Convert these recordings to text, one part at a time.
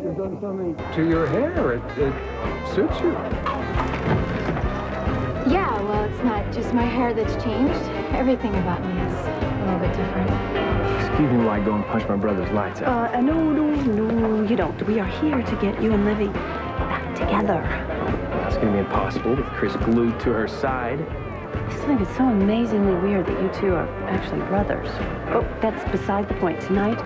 You've done something to your hair. It suits you. Yeah, well, it's not just my hair that's changed. Everything about me is a little bit different. Excuse me while I go and punch my brother's lights out. No, you don't. We are here to get you and Livvie back together. It's gonna be impossible with Chris glued to her side. I just think it's so amazingly weird that you two are actually brothers. Oh, that's beside the point. Tonight,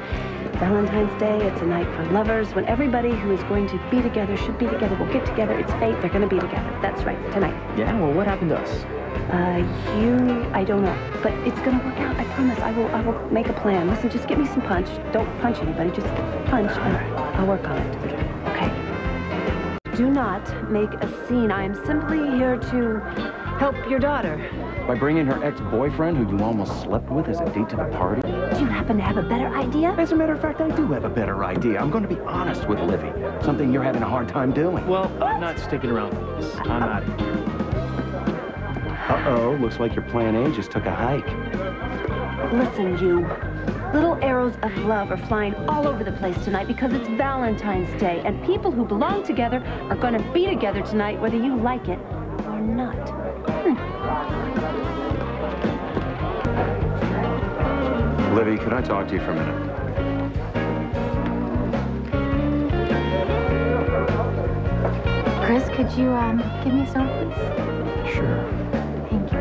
Valentine's Day, it's a night for lovers, when everybody who is going to be together should be together, will get together. It's fate, they're gonna be together. That's right, tonight. Yeah, well, what happened to us? I don't know, but it's gonna work out, I promise. I will make a plan. Listen, just give me some punch. Don't punch anybody, just punch, and I'll work on it, okay? Do not make a scene. I am simply here to help your daughter. By bringing her ex-boyfriend, who you almost slept with, as a date to the party? Do you happen to have a better idea? As a matter of fact, I do have a better idea. I'm going to be honest with Livvie. Something you're having a hard time doing. Well, I'm not sticking around for this. I'm out of here. Uh-oh, looks like your plan A just took a hike. Listen, you. Little arrows of love are flying all over the place tonight because it's Valentine's Day, and people who belong together are going to be together tonight, whether you like it or not. Livvie, can I talk to you for a minute? Chris, could you give me some, please? Sure. Thank you.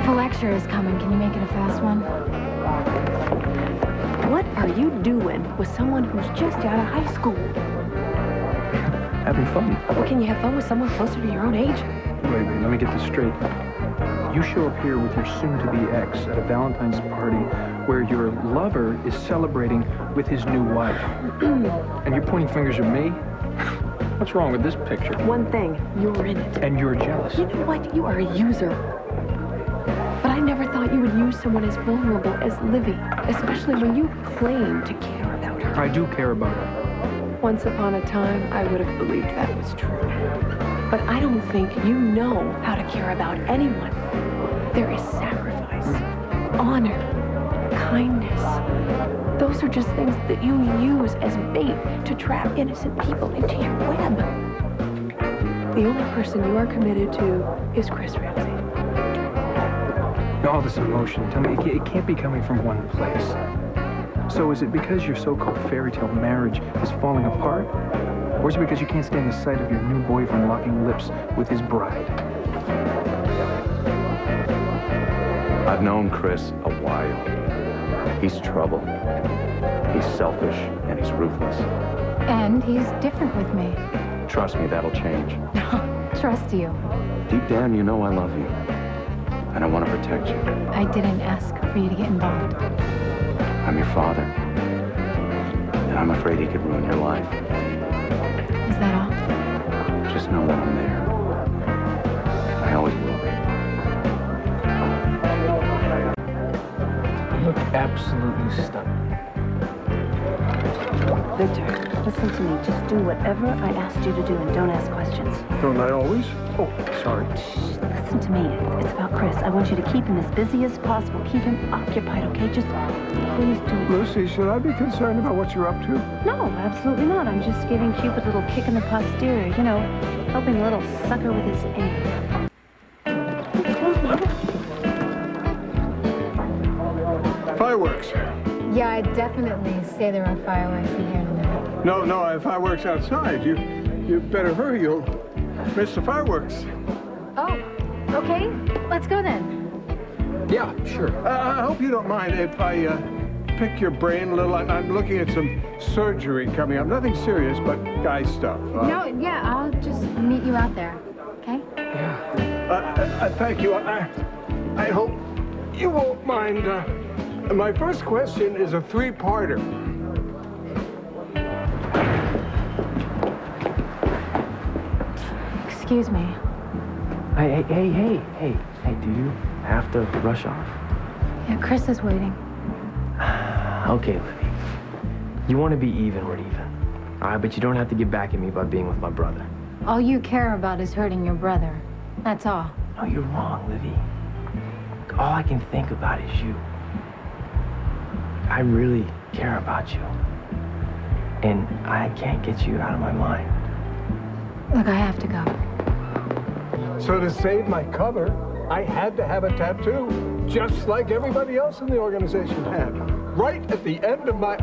If a lecture is coming, can you make it a fast one? What are you doing with someone who's just out of high school? Having fun. Well, can you have fun with someone closer to your own age? Wait, let me get this straight. You show up here with your soon-to-be ex at a Valentine's party where your lover is celebrating with his new wife. And you're pointing fingers at me? What's wrong with this picture? One thing, you're in it. And you're jealous. You know what? You are a user. But I never thought you would use someone as vulnerable as Livvie, especially when you claim to care about her. I do care about her. Once upon a time, I would have believed that was true. But I don't think you know how to care about anyone. There is sacrifice, honor, kindness. Those are just things that you use as bait to trap innocent people into your web. The only person you are committed to is Chris Ramsey. All this emotion, tell me, it can't be coming from one place. So is it because your so-called fairy tale marriage is falling apart? Or is it because you can't stand the sight of your new boyfriend locking lips with his bride? I've known Chris a while. He's trouble. He's selfish, and he's ruthless. And he's different with me. Trust me, that'll change. Trust you. Deep down, you know I love you. And I want to protect you. I didn't ask for you to get involved. I'm your father. And I'm afraid he could ruin your life. Is that all? Just know that I'm there. I always will be. You look absolutely stunning. Victor, listen to me. Just do whatever I asked you to do and don't ask questions. Don't I always? Oh, sorry. Shh, listen to me. It's about Chris. I want you to keep him as busy as possible. Keep him occupied, okay? Just please do. Lucy, should I be concerned about what you're up to? No, absolutely not. I'm just giving Cupid a little kick in the posterior. You know, helping a little sucker with his aim. Fireworks. Yeah, I'd definitely say there are fireworks in here tonight. No, fireworks outside. You better hurry. You'll miss the fireworks. Oh, okay. Let's go then. Yeah, sure. I hope you don't mind if I pick your brain a little. I'm looking at some surgery coming up. Nothing serious, but guy stuff. No, yeah, I'll just meet you out there, okay? Yeah. Thank you. I hope you won't mind. My first question is a three-parter. Excuse me. Hey, do you have to rush off? Yeah, Chris is waiting. Okay, Livvie. You want to be even, we're even. All right, but you don't have to get back at me about being with my brother. All you care about is hurting your brother. That's all. No, you're wrong, Livvie. All I can think about is you. I really care about you. And I can't get you out of my mind. Look, I have to go. So to save my cover, I had to have a tattoo, just like everybody else in the organization had. Right at the end of my...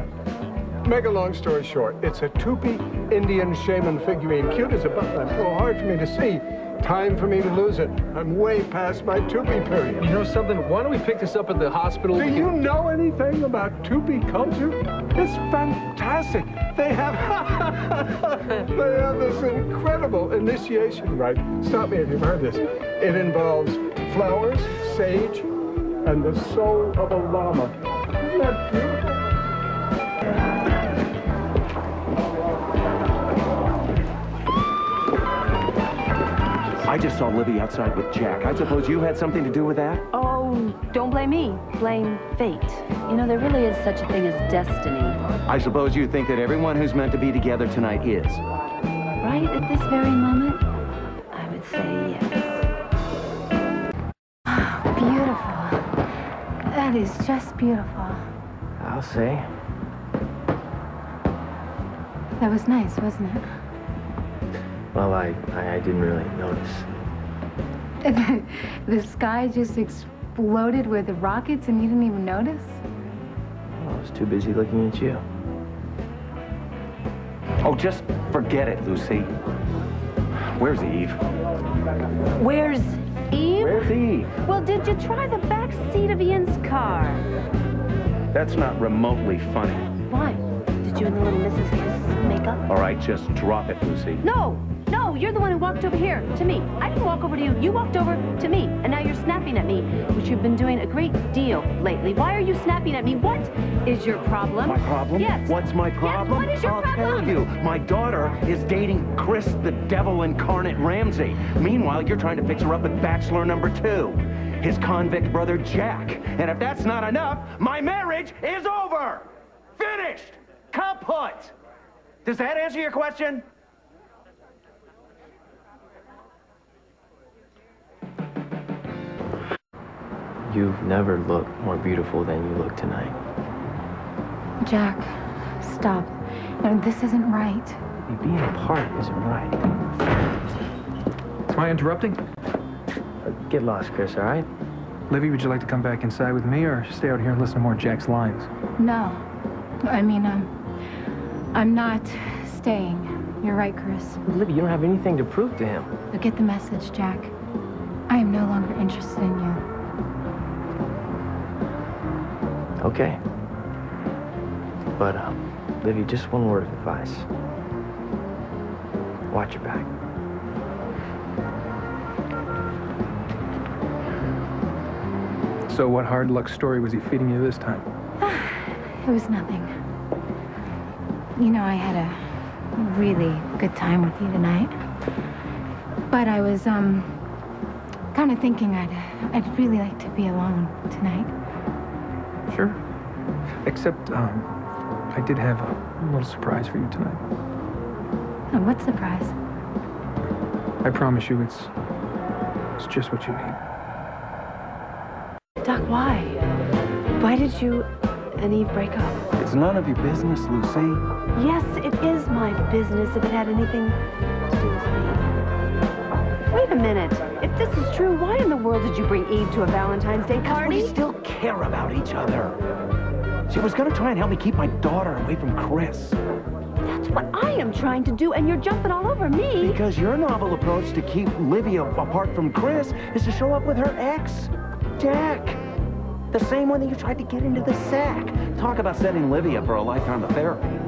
Make a long story short, it's a Tupi Indian shaman figurine, cute as a button. It's a little hard for me to see. Time for me to lose it. I'm way past my Tupi period. You know something? Why don't we pick this up at the hospital? Do you know anything about Tupi culture? It's fantastic. They have they have this incredible initiation rite. Stop me if you've heard this. It involves flowers, sage, and the soul of a llama. Isn't that beautiful? I just saw Livvie outside with Jack. I suppose you had something to do with that? Oh, don't blame me. Blame fate. You know, there really is such a thing as destiny. I suppose you think that everyone who's meant to be together tonight is. Right at this very moment, I would say yes. Beautiful. That is just beautiful. I'll say. That was nice, wasn't it? Well, I didn't really notice. The sky just exploded with rockets and you didn't even notice? I was too busy looking at you. Oh, just forget it, Lucy. Where's Eve? Where's Eve? Where's Eve? Well, did you try the back seat of Ian's car? That's not remotely funny. Why? Did you and the little Mrs. Kiss make up? All right, just drop it, Lucy. No, you're the one who walked over here, to me. I didn't walk over to you. You walked over to me, and now you're snapping at me, which you've been doing a great deal lately. Why are you snapping at me? What is your problem? My problem? Yes. What's my problem? Yes, what is your problem? I'll tell you. My daughter is dating Chris the Devil Incarnate Ramsey. Meanwhile, you're trying to fix her up with bachelor number 2, his convict brother Jack. And if that's not enough, my marriage is over. Finished. Kaput. Does that answer your question? You've never looked more beautiful than you look tonight. Jack, stop. No, this isn't right. Being apart isn't right. Am I interrupting? Get lost, Chris, all right? Livvie, would you like to come back inside with me or stay out here and listen to more Jack's lines? No. I mean, I'm not staying. You're right, Chris. Livvie, you don't have anything to prove to him. But get the message, Jack. I am no longer interested in you. Okay. But, Livvie, just one word of advice. Watch your back. So what hard luck story was he feeding you this time? It was nothing. You know, I had a really good time with you tonight. But I was, kind of thinking I'd really like to be alone tonight. Sure. Except, I did have a little surprise for you tonight. And what surprise? I promise you it's just what you need. Doc, why? Why did you and Eve break up? It's none of your business, Lucy. Yes, it is my business if it had anything to do with me. Wait a minute. If this is true, why in the world did you bring Eve to a Valentine's Day Because party? we still care about each other. She was gonna try and help me keep my daughter away from Chris. That's what I am trying to do, and you're jumping all over me. Because your novel approach to keep Livvie apart from Chris is to show up with her ex, Jack. The same one that you tried to get into the sack. Talk about setting Livvie up for a lifetime of therapy.